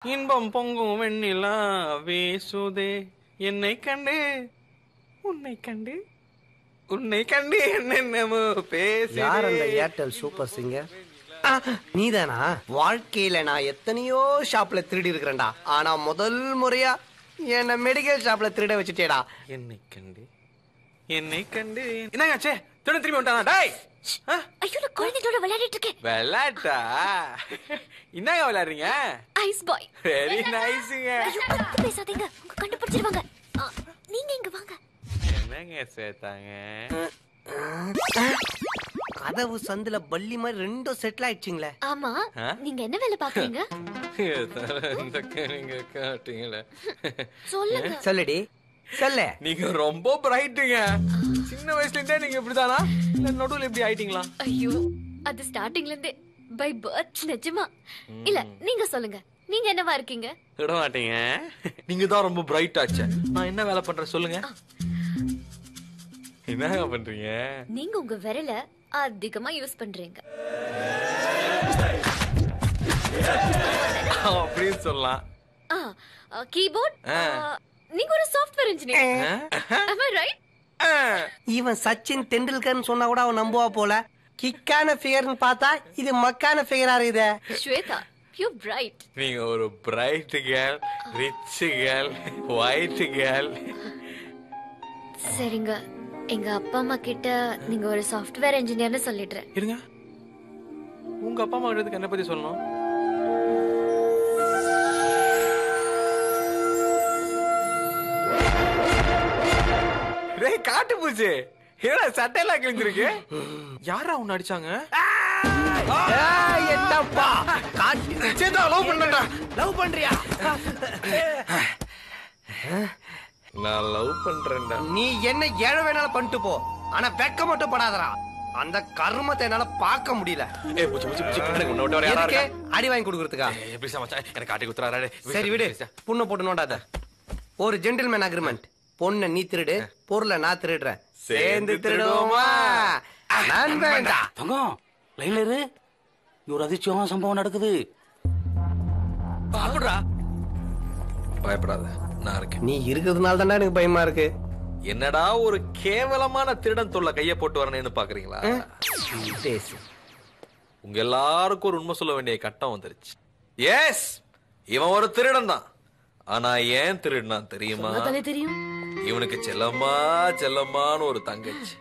இன்பம் பொங்கும் வெண்ணிலா வீசுதே என்னை கண்டு உன்னை கண்டு உன்னை கண்டு என்னென்னமோ பேசி. யார் அந்த ஏர்டெல் சூப்பர் சிங்கர்? நீதானா? வாழ்க்கையில நான் எத்தனையோ ஷாப்ல திருடி இருக்கிறேன்டா. ஆனா முதல் முறையா என்ன மெடிக்கல் ஷாப்ல திருட வச்சுட்டேடா. என்னை கண்டு என்னை கண்டு என்னங்காச்சே? திரும்பி வந்துட்டானா? டேய் ஐயோ, நான் குழந்தைகளோட விளையாடிட்டு இருக்கேன். விளையாட்டா? என்னங்க விளையாடுறீங்க? Ice boy. வெரி நைஸ்ங்க. ஐயோ, பத்து பேசாதீங்க, உங்க கண்டுபிடிச்சிருவாங்க. நீங்க இங்க வாங்க. என்னங்க சேர்த்தாங்க? கதவு சந்துல பள்ளி மாதிரி ரெண்டும் செட்டில் ஆயிடுச்சுங்களே. ஆமா, நீங்க என்ன வேலை பாக்குறீங்க? நீங்க காட்டீங்களே. சொல்லுங்க. சொல்லுடி சொல்ல. நீங்க ரொம்ப பிரைட்டுங்க. சின்ன வயசுல இருந்தே நீங்க இப்படிதானா இல்ல நடுவுல இப்படி ஆயிட்டீங்களா? ஐயோ, அது ஸ்டார்டிங்ல இருந்தே பை பர்த். நிஜமா இல்ல, நீங்க சொல்லுங்க, நீங்க என்னவா இருக்கீங்க? விட மாட்டீங்க. நீங்க தான் ரொம்ப பிரைட் ஆச்சு. நான் என்ன வேலை பண்றேன் சொல்லுங்க. என்ன பண்றீங்க? நீங்க உங்க விரல அதிகமா யூஸ் பண்றீங்க. அப்படின்னு சொல்லலாம். கீபோர்ட். நீங்க ஒரு software engineer. am I right? இவன் சச்சின் தெண்டுல்கர்னு சொன்னா கூட அவன் நம்புவா போல. கிக்கான ஃபிகர்னு பார்த்தா இது மக்கான ஃபிகரா இருக்குதே. Shweta, you bright. நீங்க ஒரு bright girl, rich girl, white girl. சரிங்க, எங்க அப்பா அம்மா கிட்ட நீங்க ஒரு சாஃப்ட்வேர் இன்ஜினியர்னு சொல்லிடுறேன். இருங்க, உங்க அப்பா அம்மா கிட்ட என்ன பத்தி சொல்லணும்? காட்டு பூச்சி, சட்டையெல்லாம் கிழிஞ்சிருக்கு. யாரா உன்ன அடிச்சாங்க? லவ் பண்றியா? நான் லவ் பண்றேன்டா. நீ என்ன ஏழை வேணாலும் பண்ணிட்டு போ, ஆனா வெக்க மட்டும் படாதடா. அந்த கர்மத்தை என்னால பார்க்க முடியல. அடி வாங்கி கொடுக்கறதுக்கா? எனக்கு காட்டி குத்துறாரு. சரி விடு, புண்ணை போட்டு நோண்டாத. ஒரு ஜென்டில்மேன் அக்ரிமெண்ட். பொண்ணை நீ திருடு, பொருளை நான் திருடுறேன். சேர்ந்து திருடுவோமா? நான் வேண்டாம். தங்கம் லைன்ல இரு. ஒரு அதிர்ச்சியான சம்பவம் நடக்குது. பயப்படாத, நான் இருக்கேன். நீ இருக்கிறதுனால தானே எனக்கு பயமா இருக்கு. என்னடா ஒரு கேவலமான திருடன் தொல்லை கைய போட்டு வரணும்னு பாக்குறீங்களா? உங்க எல்லாருக்கும் ஒரு உண்மை சொல்ல வேண்டிய கட்டம் வந்துருச்சு. எஸ், இவன் ஒரு திருடன் தான். ஆனா ஏன் திருடுனா தெரியுமா? தெரியும். இவனுக்கு செல்லம்மா செல்லம்மான்னு ஒரு தங்கச்சி.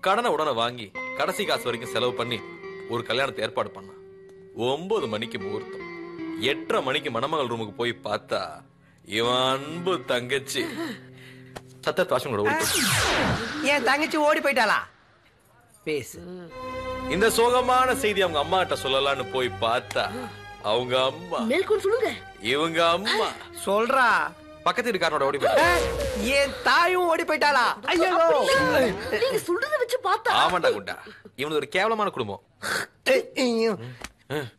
கடனை உடனே வாங்கி கடைசி காசு வரைக்கும் செலவு பண்ணி ஒரு கல்யாணத்தை ஏற்பாடு பண்ணான். 9 மணிக்கு முகூர்த்தம். 8:30 மணிக்கு மணமகள் ரூமுக்கு போய் பார்த்தா இவன் அன்பு தங்கச்சி என் தங்கச்சி ஓடி போயிட்டாளா? பேசு. இந்த சோகமான செய்தி அவங்க அம்மா கிட்ட சொல்லலான்னு போய் பார்த்தா அவங்க அம்மா சொல்லுங்க. இவங்க அம்மா சொல்றா. பக்கத்து வீட்டுக்காரனோட ஓடி போயிட்டா. என் தாயும் ஓடி போயிட்டாளா? ஐயோ, நீங்க சொல்றத வச்சு பார்த்தா ஆமாண்டா குண்டா, இவனது ஒரு கேவலமான குடும்பம்.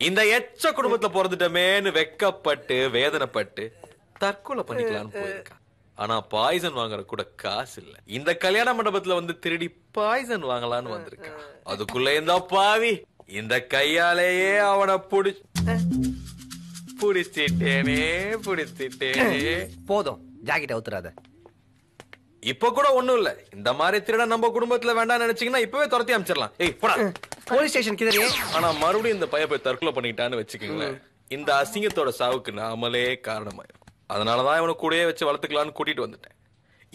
இந்த எச்ச குடும்பத்துல பிறந்துட்டமேன்னு வெக்கப்பட்டு வேதனைப்பட்டு தற்கொலை பண்ணிக்கலான்னு போயிருக்கான். ஆனா பாய்சன் வாங்குற கூட காசு இல்ல. இந்த கல்யாண மண்டபத்துல வந்து திருடி பாய்சன் வாங்கலான்னு வந்திருக்கான். அதுக்குள்ள இந்த பாவி இந்த கையாலேயே அவனை புடிச்சிட்டேனே. போதும், ஜாக்கெட் அவுத்துறாத. இப்ப கூட ஒண்ணும் இல்ல. இந்த மாதிரி திருட நம்ம குடும்பத்துல வேண்டாம் நினைச்சீங்கன்னா இப்பவே துரத்தி அமைச்சிடலாம். ஏய் போடா போலீஸ் ஸ்டேஷன் கிதறியே. ஆனா மறுபடியும் இந்த பையன் போய் தற்கொலை பண்ணிட்டான்னு வச்சுக்கீங்களேன், இந்த அசிங்கத்தோட சாவுக்கு நாமளே காரணமாயிரும். அதனாலதான் இவனை கூடயே வச்சு வளர்த்துக்கலான்னு கூட்டிட்டு வந்துட்டேன்.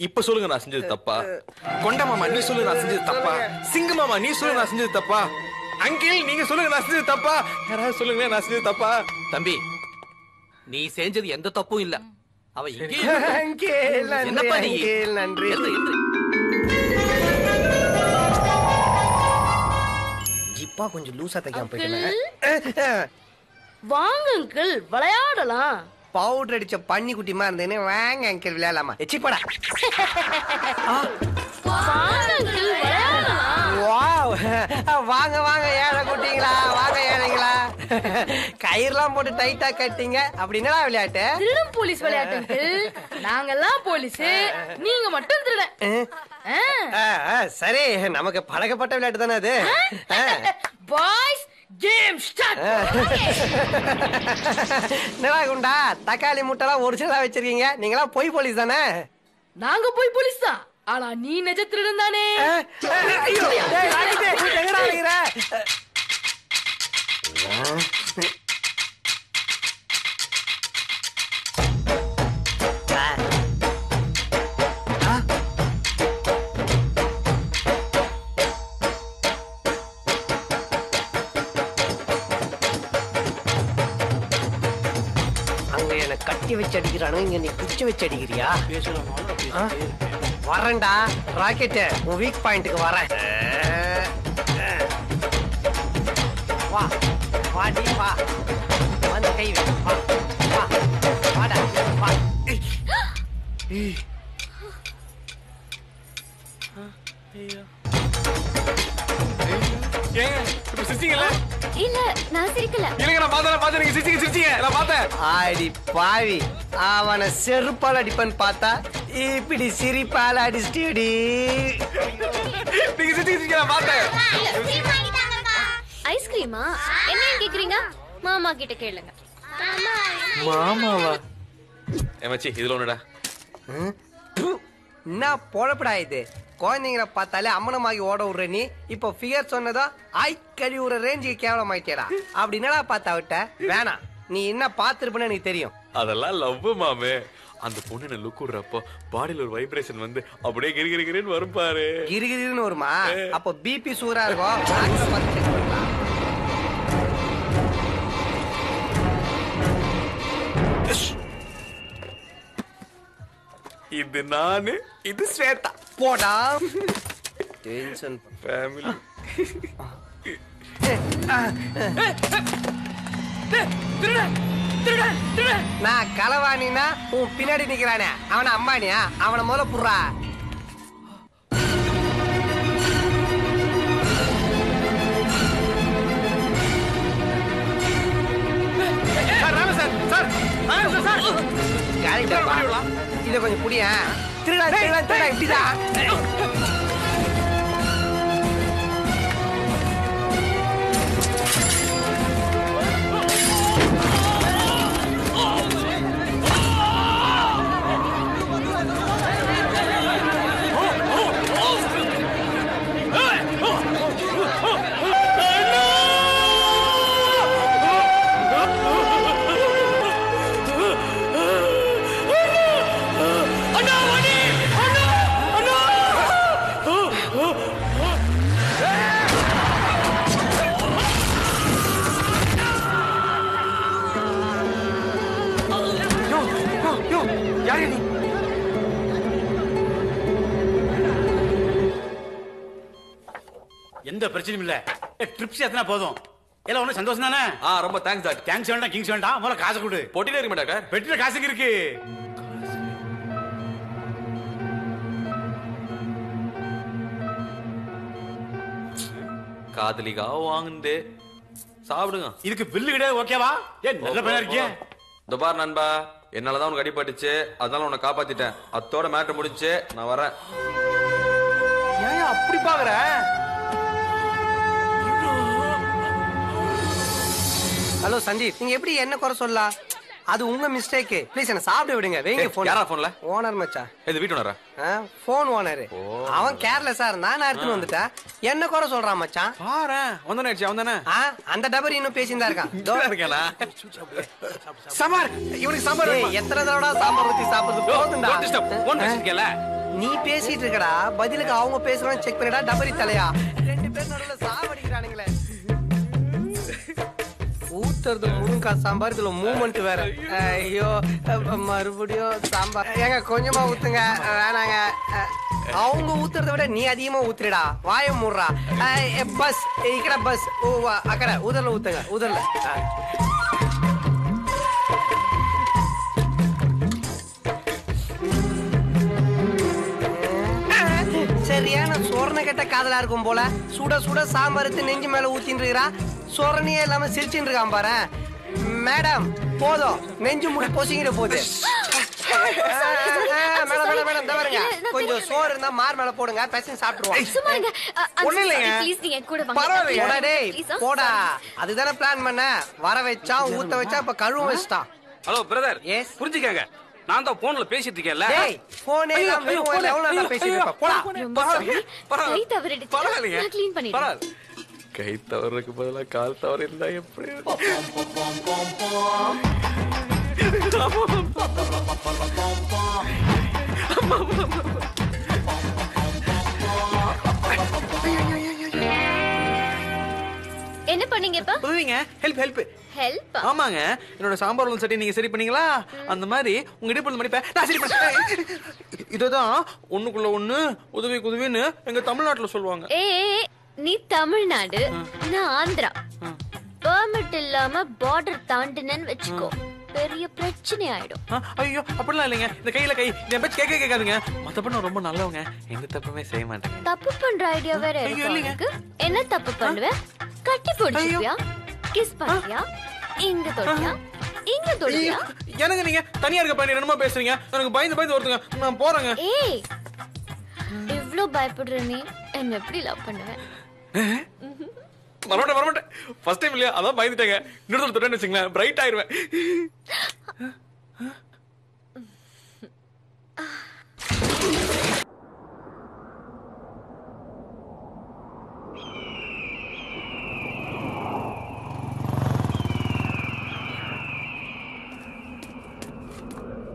இப்ப சொல்லுங்க, நான் செஞ்சது தப்பா? கொண்ட மாமா நீ சொல்லு, நான் செஞ்சது தப்பா? சிங்க மாமா நீ சொல்லு, நான் செஞ்சது தப்பா? அங்கிள் நீங்க சொல்லுங்க, நான் செஞ்சது தப்பா? யாராவது சொல்லுங்க, நான் செஞ்சது தப்பா? தம்பி, நீ செஞ்சது எந்த தப்பும் இல்ல. அவ என்னப்பா நீ? நன்றி. ஜிப்பா கொஞ்சம் லூசா தைக்காம போயிட்டேன். வாங்க அங்கிள், விளையாடலாம். பவுடர் அடிச்ச பன்னி குட்டிமா இருந்தேன்னு வாங்க அங்கிள் விளையாடலாமா? எச்சிப்படா. வாங்க வாங்க ஏழை குட்டிங்களா, வாங்க ஏழைங்களா. கயிறுலாம் போட்டு டைட்டா கட்டிங்க. அப்படி என்னடா விளையாட்டு? திருடும் போலீஸ் விளையாட்டு. நாங்கெல்லாம் போலீஸ், நீங்க மட்டும் திருட. சரி, நமக்கு பழக்கப்பட்ட விளையாட்டு தானே அது. Boys, game start. என்னடா குண்டா தக்காளி முட்டைலாம் ஒரிஜினலா வச்சிருக்கீங்க, நீங்களா பொய் போலீஸ் தானே? நாங்க போய் போலீஸ் தான், ஆனா நீ நிஜ திருடன் தானே. ஐயோ, டேய், ராகிதே, எங்கடா இருக்கிற? அங்க என்ன கட்டி வச்சு அடிக்கிறானு, இங்க நீ குச்சி வச்சு அடிக்கிறியா? வரேன்டா ராக்கெட், உன் வீக் பாயிண்ட்டுக்கு வரேன். வா வாடி வா, வந்து கை வை, வா வா வாடா வா. ஏங்க இப்ப சிரிச்சீங்கல்ல? இல்ல நான் சிரிக்கல. இல்லங்க நான் பார்த்தேன் நீங்க சிரிச்சீங்க நான் பார்த்தேன். ஆடி பாவி, அவனை செருப்பால் அடிப்பன்னு பார்த்தா இப்படி சிரிப்பால் அடிச்சிட்டி. நீங்க சிரிச்சீங்க நான் பார்த்தேன். ஐஸ்கிரீமா என்ன கேக்குறீங்க? மாமா கிட்ட கேளுங்க. மாமாவா? ஏமாச்சி இதுல ஒண்ணுடா. என்ன பொழப்படா இது? குழந்தைங்களை பார்த்தாலே அம்மனமாகி ஓட விடுற நீ இப்ப ஃபிகர் சொன்னதோ ஐ கழி விடுற ரேஞ்சுக்கு கேவலம் ஆயிட்டேடா. அப்படி என்னடா பார்த்தா விட்ட? வேணாம், நீ என்ன பார்த்திருப்பன்னு எனக்கு தெரியும். அதெல்லாம் லவ் மாமே. அந்த பொண்ணு என்ன லுக் விடுறப்போ பாடியில ஒரு வைப்ரேஷன் வந்து அப்படியே கிரிகிரின்னு வரும் பாரு. கிரிகிரின்னு வருமா? அப்போ பிபி சூரா இருக்கும். செக் பண்ணலாம். இது நானு, இது ஸ்வேதா. போடா டென்ஷன் ஃபேமிலி. நான் களவாணினா உன் பின்னாடி நிக்கிறானே அவன அம்பானியா? அவனை முதல்ல புடுறா. இத கொஞ்சம் புடிய. திருடா திருடா திருடா இப்படிதான். எந்த பிரச்சனையும் இல்ல. ட்ரிப்ஸ் எத்தனை போதும்? எல்லாம் ஒண்ணு சந்தோஷம் தானே? ரொம்ப தேங்க்ஸ் டாக்டர். தேங்க்ஸ் வேண்டாம், கிங்ஸ் வேண்டாம், முதல்ல காசு கொடு. போட்டிலே இருக்க டாக்டர். பெட்டில காசுங்க இருக்கு. காதலிகா வாங்குந்தே சாப்பிடுங்க. இதுக்கு பில்லு கிடையாது, ஓகேவா? ஏன் நல்ல பையனா இருக்கியா? துபார் நண்பா, என்னாலதான் உனக்கு அடிபட்டுச்சு, அதனால உன்னை காப்பாத்திட்டேன். அத்தோட மேட்டர் முடிஞ்சு நான் வரேன். ஏன் அப்படி பாக்குற? ஹலோ சஞ்சீவ், நீங்க எப்படி என்ன குறை சொல்லலாம்? அது உங்க மிஸ்டேக். ப்ளீஸ் என்ன சாப்பிட விடுங்க. வைங்க போன். யாரா போன்ல? ஓனர் மச்சான். இது வீட்டு ஓனரா? Phone owner. அவன் கேர்லெஸ்ஸா இருந்தா நான் எடுத்துட்டு வந்துட்டேன். என்ன குறை சொல்றான் மச்சான்? பாரு வந்தானே ஆச்சு. அவன் தானே அந்த டபர் இன்னும் பேசிட்டு இருக்கான். இருக்கேனா? சாம்பார், இவனுக்கு சாம்பார். எத்தனை தடவை சாம்பார் ஊத்தி சாப்பிடுறது போதும்டா. போன் பேசிருக்கல. நீ பேசிட்டு இருக்கடா, பதிலுக்கு அவங்க பேசுறான்னு செக் பண்ணிடா. டபரி தலையா, ரெண்டு பேர் நடுவுல சாவடிக்கிறானுங்களே. ஊத்துறது முருங்கா சாம்பார், இதுல மூமெண்ட் வேற. ஐயோ மறுபடியும் சாம்பார். ஏங்க கொஞ்சமா ஊத்துங்க. வேணாங்க, அவங்க ஊத்துறத விட நீ அதிகமா ஊத்துறடா. வாய மூடுறா. பஸ் இக்கட பஸ் அக்கட ஊதர்ல ஊத்துங்க. ஊதர்ல சரியான சோர்ண கெட்ட காதலா இருக்கும் போல. சுட சுட சாம்பார் எடுத்து நெஞ்சு மேல ஊத்தின்னு இருக்கா. சோரணியே இல்லாம சிரிச்சுட்டு இருக்கான் பாரு. மேடம் போதும், நெஞ்சு முடி பொசிக்கிற போது. மேடம் மேடம் மேடம், பாருங்க கொஞ்சம் கொஞ்சம் சோறு இருந்தா மார் மேல போடுங்க பசங்க சாப்பிடுவோம். சும்மா இருங்க. ஒண்ணும் இல்லைங்க. ப்ளீஸ் நீங்க கூட வாங்க. போடா டேய் Please, போடா. அதுதானே பிளான் பண்ண. வர வச்சா ஊத்த வச்சா இப்ப கழுவ வச்சிட்டான். Hello brother, Yes. புரிஞ்சுக்கங்க. நான் தான் போன்ல பேசிட்டு இருக்கேன்ல. டேய் போனே நான் வெறும் எவ்வளவு நேரம் பேசிட்டு இருப்ப. போடா. ரொம்ப sorry. கை தவறிடுச்சு. பரவாயில்லைங்க. நான் க்ளீன் பண்ணிடுறேன். கை தவறுக்கு பதிலா கால் தவறு இருந்தா எப்படி? என்ன பண்ணீங்க இப்ப? உதவிங்க. ஹெல்ப். ஹெல்ப்? ஆமாங்க, என்னோட சாம்பார் உள்ள சட்டி நீங்க சரி பண்ணீங்களா? அந்த மாதிரி உங்க இடுப்புல மடிப்ப நான் சரி பண்ணேன். இதுதான் ஒண்ணுக்குள்ள ஒண்ணு உதவிக்கு உதவின்னு எங்க தமிழ்நாட்டுல சொல்லுவாங்க. ஏய் நீ தமிழ்நாடு, நான் ஆந்திரா. பெர்மிட் இல்லாம பார்டர் தாண்டினன்னு வெச்சுக்கோ, பெரிய பிரச்சனை ஆயிடும். ஐயோ அப்படிலாம் இல்லைங்க. இந்த கையில கை என் பேச்சு கேட்காதுங்க. மத்தப்ப நான் ரொம்ப நல்லவங்க, எந்த தப்புமே செய்ய மாட்டேங்க. தப்பு பண்ற ஐடியா வேற இருக்கு உனக்கு. என்ன தப்பு பண்ணுவ? கட்டி போடுவியா? கிஸ் பண்ணுவியா? இங்க தொடுவியா? இங்க தொடுவியா? எனக்கு நீங்க தனியா இருக்க பையன் என்னமா பேசுறீங்க? எனக்கு பயந்து வருதுங்க. நான் போறேங்க. ஏய் இவ்ளோ பயப்படுற நீ என்ன எப்படி லவ் பண்ணுவ? வரமாட்டேன். ஃபர்ஸ்ட் டைம் இல்லையா, அதான் பயந்துட்டேங்க. இன்னொரு தொட்டேன்னு வச்சுங்களேன், பிரைட் ஆயிருவேன்.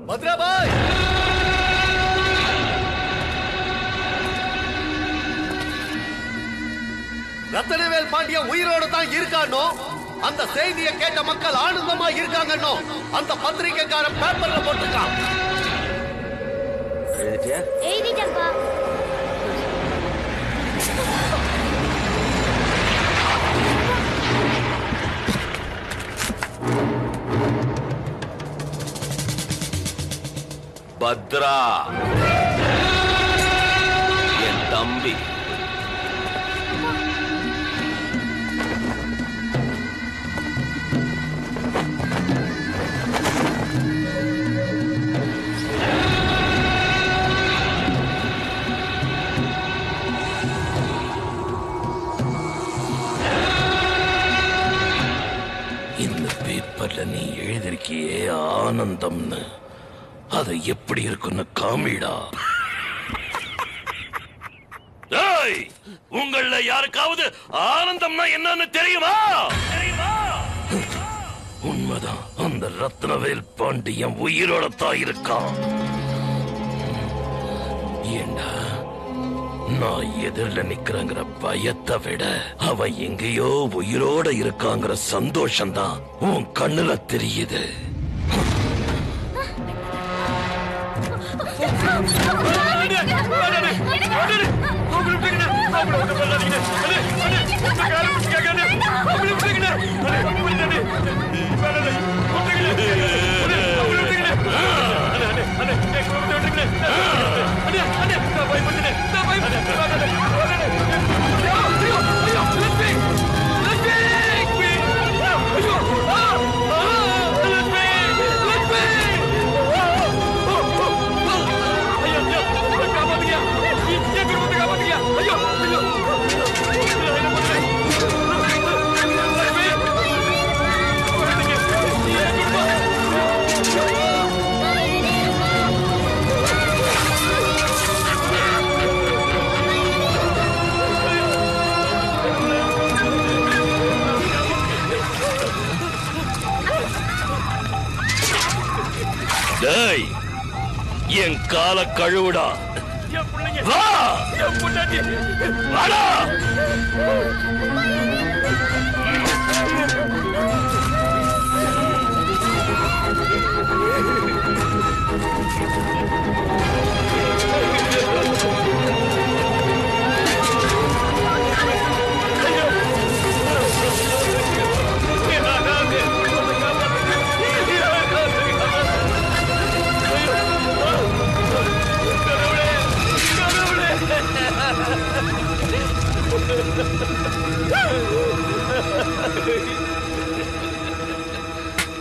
பத்ராபாய், ரத்தனவேல் பாண்டியன் உயிரோடு தான் இருக்கானோ, அந்த செய்தியை கேட்ட மக்கள் ஆனந்தமா இருக்காங்கன்னோ அந்த பத்திரிகைக்காரன் பேப்பர்ல போட்டுருக்கான். எழுதிட்டப்பா. பத்ரா என் தம்பி. இந்த பேப்பர்ல நீ எழுதிருக்கியே ஆனந்தம்னு, அது எப்படி இருக்குன்னு காமிடா. உங்கள யாருக்காவது ஆனந்தம்னா என்னன்னு தெரியுமா? உண்மைதான், அந்த ரத்னவேல் பாண்டியன் உயிரோட தான் இருக்கான். ஏண்டா, நான் எதிரில நிக்கிறேங்கிற பயத்தை விட அவன் எங்கேயோ உயிரோட இருக்காங்கிற சந்தோஷம்தான் உன் கண்ணுல தெரியுது. என் கால கழுவுடா. வாடா.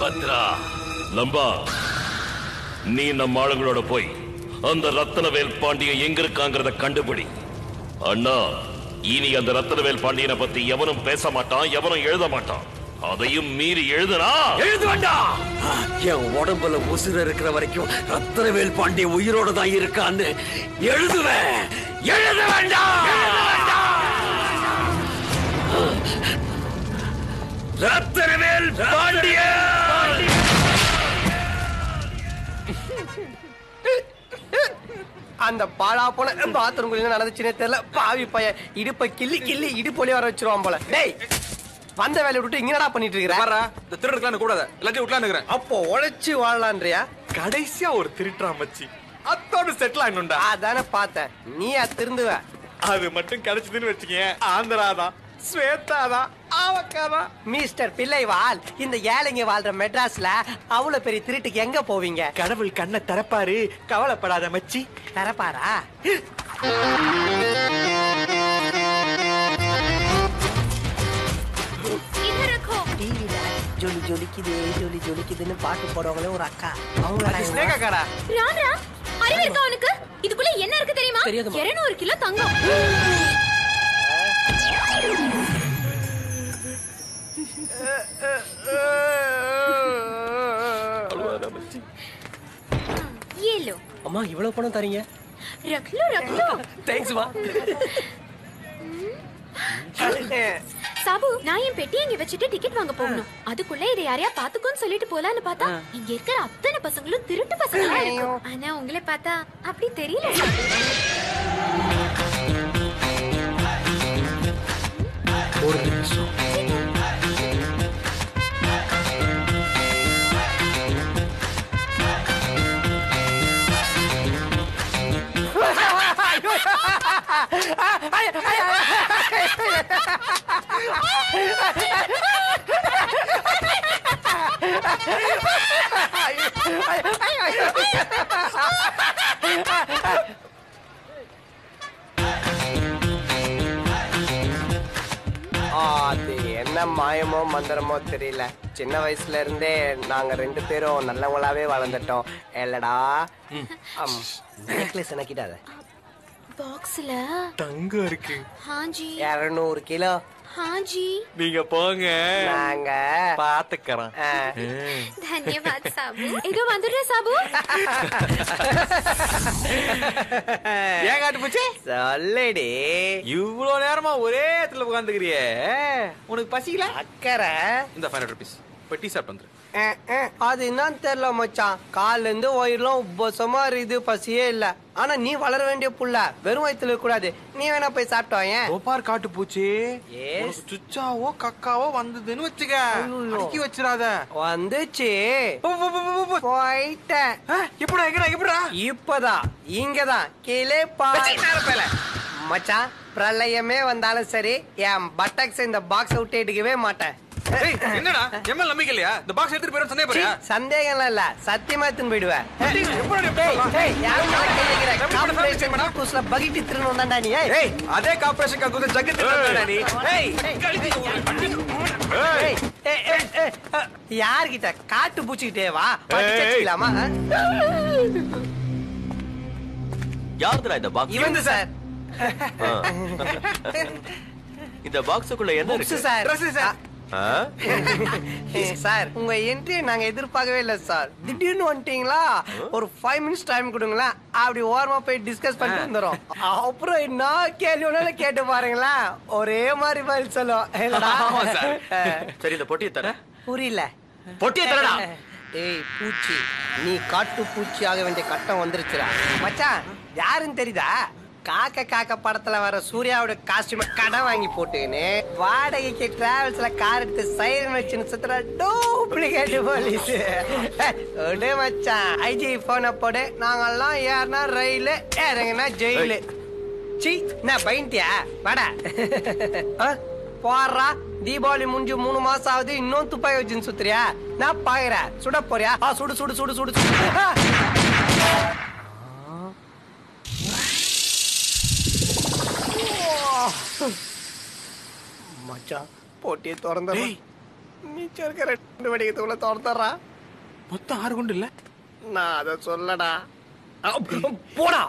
பத்ரா, லம்பா, நீ நம்ம ஆளுங்களோட போய் அந்த ரத்தனவேல் பாண்டியன் எங்க இருக்காங்கிறத கண்டுபிடி. அண்ணா, இனி அந்த ரத்தனவேல் பாண்டியனை பத்தி எவனும் பேச மாட்டான், எவனும் எழுத மாட்டான். அதையும் மீறி எழுதுனா எழுத வேண்டாம். என் உடம்புல உசுர இருக்கிற வரைக்கும் ரத்தனவேல் பாண்டியன் உயிரோட தான் இருக்கான்னு எழுதுவேன். எழுத வேண்டாம். ரத்தனவேல் பாண்டியன். அந்த பாழா போன பாத்ரூம் குள்ள நடந்துச்சுன்னே தெரியல. பாவி பைய இடுப்ப கிள்ளி கிள்ளி இடுப்பொலி வர வச்சிருவான் போல. டேய், வந்த வேலையை விட்டு இங்க என்னடா பண்ணிட்டு இருக்கிற? இந்த திருடுக்கலாம் கூடாது, எல்லாத்தையும் விட்டலான்னு இருக்கிறேன். அப்போ உழைச்சு வாழலான்றியா? கடைசியா ஒரு திருட்டுறா மச்சி, அத்தோடு செட்டில் ஆகணும்டா. அதானே பார்த்தேன். நீ திருந்துவ. அது மட்டும் கிடைச்சதுன்னு வச்சுக்கேன், ஆந்திராதான், ஸ்வேதாதான், ஆவக்காதான். மிஸ்டர் பிள்ளைவால், இந்த ஏழைங்க வாழ்ற மெட்ராஸ்ல அவ்வளவு பெரிய திருட்டுக்கு எங்க போவீங்க? கடவுள் கண்ணை திறப்பாரு, கவலைப்படாத மச்சி. திறப்பாரா? ஜொலி ஜொலிக்குது ஜொலி ஜொலிக்குதுன்னு பாட்டு போடுவாங்களே ஒரு அக்கா, அவங்க ஸ்னேகா காடா. ராம் அறிவு இருக்கா உனக்கு? இதுக்குள்ள என்ன இருக்கு தெரியுமா? 200 கிலோ தங்கம். ஏலோ அம்மா, இவ்வளவு பணம் தரீங்க? ரக்லோ ரக்லோ. தேங்க்ஸ் மா. சாபு, நான் என் பெட்டி இங்க வச்சுட்டு டிக்கெட் வாங்க போகணும். அதுக்குள்ள இதை யாரையா பாத்துக்கோன்னு சொல்லிட்டு போலான்னு பார்த்தா இங்க இருக்கிற அத்தனை பசங்களும் திருட்டு பசங்களா இருக்கும். ஆனா உங்களை பார்த்தா அப்படி தெரியல. ஒரு நிமிஷம். அது என்ன மாயமோ மந்திரமோ தெரியல. சின்ன வயசுல இருந்தே நாங்க 2 பேரும் நல்லவங்களாவே வளர்ந்துட்டோம். இல்லடா? நெக்லஸ் எனக்கிட்டாத. பாக்ஸ்ல தங்கம் இருக்கு. ஹாஞ்சி. 200 கிலோ. ஹாஞ்சி. நீங்க போங்க, நாங்க பாத்துக்கறோம். धन्यवाद சாபு. இதோ வந்துடுறேன் சாபு. ஏன் காட்டு போச்சு? சொல்லடி. இவ்வளவு நேரமா ஒரே இடத்துல உட்காந்துக்கிறியே, உனக்கு பசிக்கல? அக்கறை. இந்த 500 rupees போய் டீ சாப்பிட்டு வந்துரு. அது என்னன்னு தெரியல மச்சான். கால்ல இருந்து வயிறுலாம் உபசமா இருக்குது, பசியே இல்ல. ஆனா நீ வளர வேண்டிய புள்ள, வெறும் வயித்துல கூடாது. நீ வேணா போய் சாப்பிட்டோம். கோபார் காட்டு பூச்சி, சுச்சாவோ கக்காவோ வந்ததுன்னு வச்சுக்க, அடக்கி வச்சிடாத. வந்துச்சு, போயிட்டேன். எப்படா எப்படா? இப்பதான் இங்கதான் கீழே பாரு மச்சான். பிரளயமே வந்தாலும் சரி, என் பட்டக்ஸ் இந்த பாக்ஸ் விட்டு எடுக்கவே மாட்டேன். என்னடா எம்எல் நம்பிக்கை இல்லையா? இந்த பாக்ஸ் எடுத்துட்டு போயிடும் சந்தேகப்படுறியா? சந்தேகம் இல்ல, சத்தியமா எடுத்துன்னு போயிடுவேன். அதே கார்பரேஷன் யார்கிட்ட காட்டு பூச்சிக்கிட்டே வா வச்சுக்கலாமா? யாருடா இந்த பாக்ஸ்? இவன் சார். இந்த பாக்ஸுக்குள்ள என்ன இருக்கு சார்? சார், உங்க என்ட்ரி நாங்க எதிர்பார்க்கவே இல்ல சார். திடீர்னு வந்துட்டீங்களா? ஒரு 5 minutes டைம் கொடுங்களா, அப்படி ஓரமா போய் டிஸ்கஸ் பண்ணிட்டு வந்துடும். அப்புறம் என்ன கேள்வி ஒண்ணு கேட்டு பாருங்களா, ஒரே மாதிரி பதில் சொல்லும். சரி, இந்த பொட்டியை தர. புரியல. பொட்டியை தரடா. ஏய் பூச்சி, நீ காட்டு பூச்சி ஆக வேண்டிய கட்டம் வந்துருச்சுடா. மச்சான், யாருன்னு தெரியுதா? காக்க காக்க படத்துல வர சூர்யாவோட காஸ்டியூம் கடன் வாங்கி போட்டுன்னு வாடகைக்கு டிராவல்ஸ்ல கார் எடுத்து சைரன் வச்சுன்னு சுத்துற டூப்ளிகேட் போலீஸ். மச்சான், ஐஜி போன போடு. நாங்கெல்லாம் ஏறினா ரயிலு, இறங்கினா ஜெயிலு. சி, நான் பயன்ட்டியா? வாடா போடுறா. தீபாவளி முடிஞ்சு 3 மாசம் ஆகுது, இன்னும் துப்பாக்கி வச்சுன்னு சுத்துறியா? நான் பாக்குறேன். சுட போறியா? சுடு சுடு சுடு சுடு சுடு. மச்சான், போட்டியை திறந்த மிச்சம் இருக்கிற 2 வெடிக்கத்துக்குள்ள திறந்துடுறா. மொத்தம் 6 குண்டு இல்ல? நான் அதை சொல்லடா. போடா.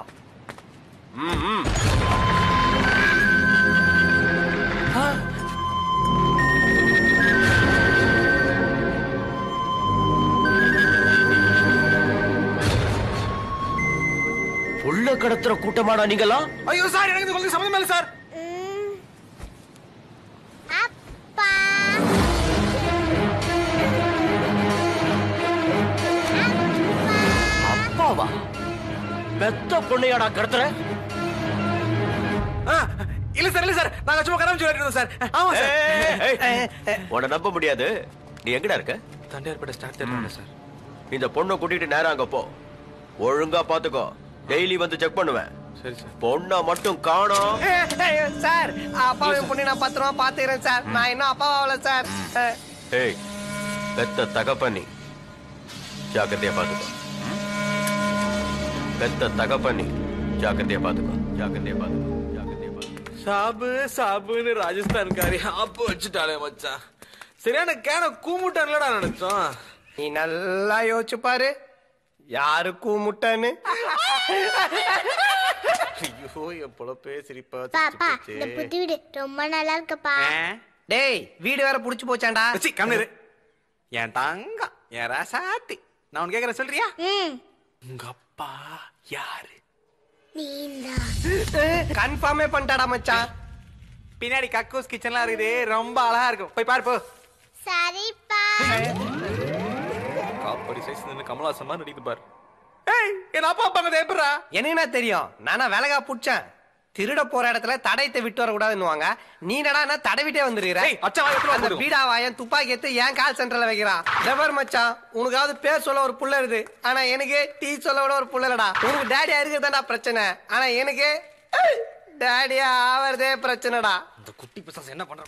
புள்ள கடத்துற கூட்டமாடா நீங்களா? ஐயோ சார், எனக்கு இது கொஞ்சம் சம்மந்தம் இல்ல சார். அப்பாவா? பெத்த பொண்ணையாடா கடத்துற? இல்ல சார், இல்ல சார், நாங்க சும்மா கராம சொல்லிட்டு சார். ஆமா சார். உன்னை நம்ப முடியாது. நீ எங்கடா இருக்க? தண்டையார்பேட்டை ஸ்டார்ட் தெரியல சார். இந்த பொண்ணை கூட்டிட்டு நேரம் அங்க போ. ஒழுங்கா பாத்துக்கோ. டெய்லி வந்து செக் பண்ணுவேன். சரி சார். பொண்ணை மட்டும் காணோம். சார், அப்பாவையும் பொண்ணு நான் பத்திரமா பாத்துக்கிறேன் சார். நான் இன்னும் அப்பாவாகல சார். ஏய், பெத்த தகப்பண்ணி ஜாக்கிரதையா பாத்துக்கோ. பெத்த தகப்பண்ணி ஜாக்கிரதையா பாத்துக்கோ. ஜாக்கிரதையா பாத்துக்கோ. ஜாக்கிரதையா பாத்துக்கோ. சாபு சாபுன்னு ராஜஸ்தான்காரி ஆப்பு வச்சுட்டாலே மச்சான். சரியான கேன கூமுட்டான்லடா நினைச்சோம். நீ நல்லா யோசிச்சு பாரு, யாரு கூமுட்டான்னு. ஐயோ, என் பொழப்பே சிரிப்பா பாப்பா, இந்த புது வீடு ரொம்ப நல்லா இருக்குப்பா. டேய், வீடு வேற புடிச்சு போச்சாண்டா. கம்மிரு. என் தங்கம், என் ராசாத்தி. நான் உனக்கு கேக்குறேன், சொல்றியா? உங்க அப்பா யாரு? கன்ஃபார்மே பண்ணிட்டாடா மச்சான். பின்னாடி கக்கூஸ் கிச்சன்லாம் இருக்குது, ரொம்ப அழகா இருக்கும். போய் பாரு போ. சரிப்பா. காப்படி சைஸ் நின்னு கமலாசமா நடிக்குது பாரு. ஏய், என் அப்பா அப்பாங்க எப்படா? என்ன தெரியும்? நானா வேலைக்கா புடிச்சேன். திருட போற இடத்துல தடயத்தை விட்டு வரக்கூடாதுன்னுவாங்க. நீ என்னடா தடவிட்டே வந்துருக்கிற? அந்த பீடா வாயன் துப்பாக்கி எடுத்து ஏன் கால் சென்டர்ல வைக்கிறான். டெவர் மச்சான், உனக்காவது பேர் சொல்ல ஒரு புள்ள இருக்கு, ஆனா எனக்கு டீ சொல்ல விட ஒரு புள்ள இல்லடா. உனக்கு டேடியா இருக்கிறதாடா பிரச்சனை, ஆனா எனக்கு டேடியா ஆவறதே பிரச்சனைடா. இந்த குட்டி பிசாசு என்ன பண்ற?